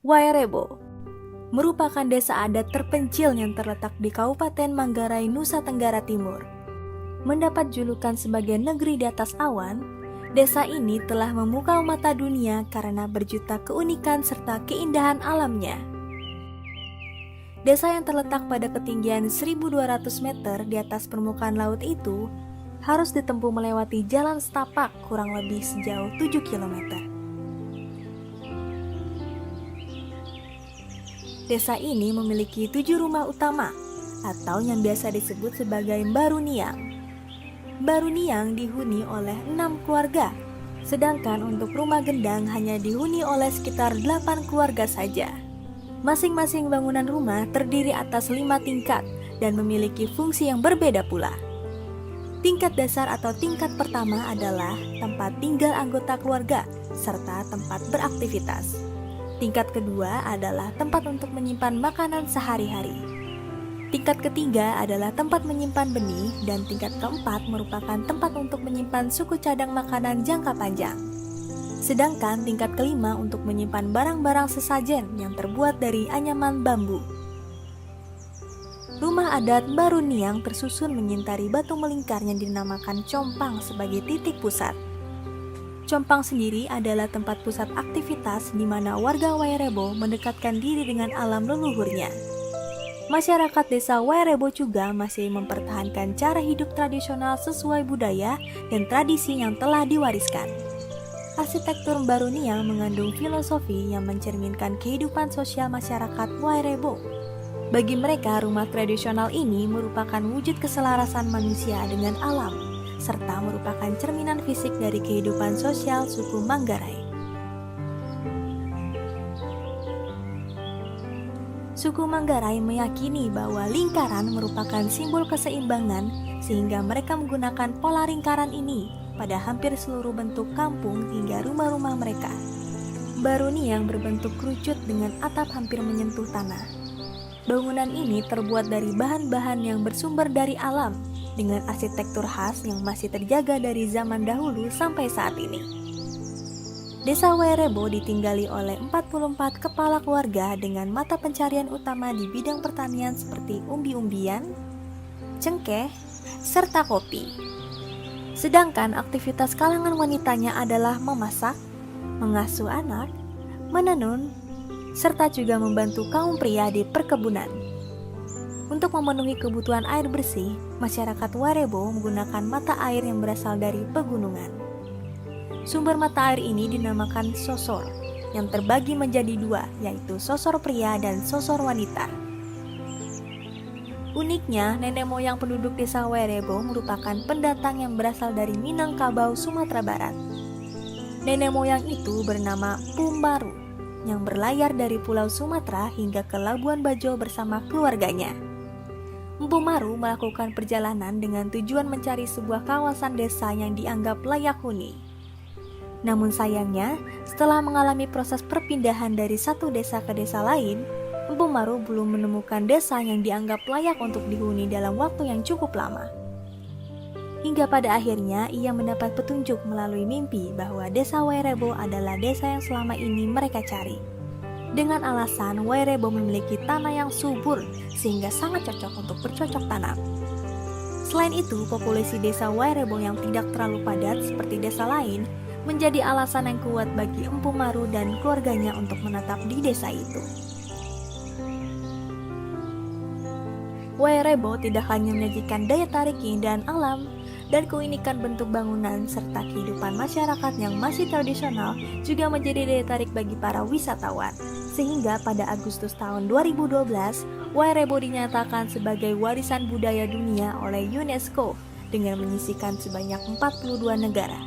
Wairebo merupakan desa adat terpencil yang terletak di Kabupaten Manggarai, Nusa Tenggara Timur. Mendapat julukan sebagai negeri di atas awan, desa ini telah memukau mata dunia karena berjuta keunikan serta keindahan alamnya. Desa yang terletak pada ketinggian 1.200 meter di atas permukaan laut itu harus ditempuh melewati jalan setapak kurang lebih sejauh 7 km. Desa ini memiliki 7 rumah utama atau yang biasa disebut sebagai Baruniang. Baruniang dihuni oleh 6 keluarga, sedangkan untuk rumah gendang hanya dihuni oleh sekitar 8 keluarga saja. Masing-masing bangunan rumah terdiri atas 5 tingkat dan memiliki fungsi yang berbeda pula. Tingkat dasar atau tingkat pertama adalah tempat tinggal anggota keluarga serta tempat beraktivitas. Tingkat kedua adalah tempat untuk menyimpan makanan sehari-hari. Tingkat ketiga adalah tempat menyimpan benih dan tingkat keempat merupakan tempat untuk menyimpan suku cadang makanan jangka panjang. Sedangkan tingkat kelima untuk menyimpan barang-barang sesajen yang terbuat dari anyaman bambu. Rumah adat Baruniang tersusun menyintari batu melingkar yang dinamakan compang sebagai titik pusat. Compang sendiri adalah tempat pusat aktivitas di mana warga Wairebo mendekatkan diri dengan alam leluhurnya. Masyarakat desa Wairebo juga masih mempertahankan cara hidup tradisional sesuai budaya dan tradisi yang telah diwariskan. Arsitektur Baruniang mengandung filosofi yang mencerminkan kehidupan sosial masyarakat Wairebo. Bagi mereka, rumah tradisional ini merupakan wujud keselarasan manusia dengan alam, serta merupakan cerminan fisik dari kehidupan sosial suku Manggarai. Suku Manggarai meyakini bahwa lingkaran merupakan simbol keseimbangan, sehingga mereka menggunakan pola lingkaran ini pada hampir seluruh bentuk kampung hingga rumah-rumah mereka. Baruniang berbentuk kerucut dengan atap hampir menyentuh tanah. Bangunan ini terbuat dari bahan-bahan yang bersumber dari alam, dengan arsitektur khas yang masih terjaga dari zaman dahulu sampai saat ini. Desa Wairebo ditinggali oleh 44 kepala keluarga dengan mata pencarian utama di bidang pertanian seperti umbi-umbian, cengkeh, serta kopi. Sedangkan aktivitas kalangan wanitanya adalah memasak, mengasuh anak, menenun, serta juga membantu kaum pria di perkebunan. Untuk memenuhi kebutuhan air bersih, masyarakat Wairebo menggunakan mata air yang berasal dari pegunungan. Sumber mata air ini dinamakan sosor, yang terbagi menjadi 2, yaitu sosor pria dan sosor wanita. Uniknya, nenek moyang penduduk desa Wairebo merupakan pendatang yang berasal dari Minangkabau, Sumatera Barat. Nenek moyang itu bernama Pumbaru, yang berlayar dari Pulau Sumatera hingga ke Labuan Bajo bersama keluarganya. Mpu Maru melakukan perjalanan dengan tujuan mencari sebuah kawasan desa yang dianggap layak huni. Namun sayangnya, setelah mengalami proses perpindahan dari satu desa ke desa lain, Mpu Maru belum menemukan desa yang dianggap layak untuk dihuni dalam waktu yang cukup lama. Hingga pada akhirnya ia mendapat petunjuk melalui mimpi bahwa desa Wairebo adalah desa yang selama ini mereka cari. Dengan alasan Wairebo memiliki tanah yang subur sehingga sangat cocok untuk bercocok tanam. Selain itu, populasi desa Wairebo yang tidak terlalu padat seperti desa lain menjadi alasan yang kuat bagi Mpu Maru dan keluarganya untuk menetap di desa itu. Wairebo tidak hanya menyajikan daya tarik keindahan alam dan keunikan bentuk bangunan serta kehidupan masyarakat yang masih tradisional juga menjadi daya tarik bagi para wisatawan. Sehingga pada Agustus tahun 2012, Wairebo dinyatakan sebagai warisan budaya dunia oleh UNESCO dengan menyisikan sebanyak 42 negara.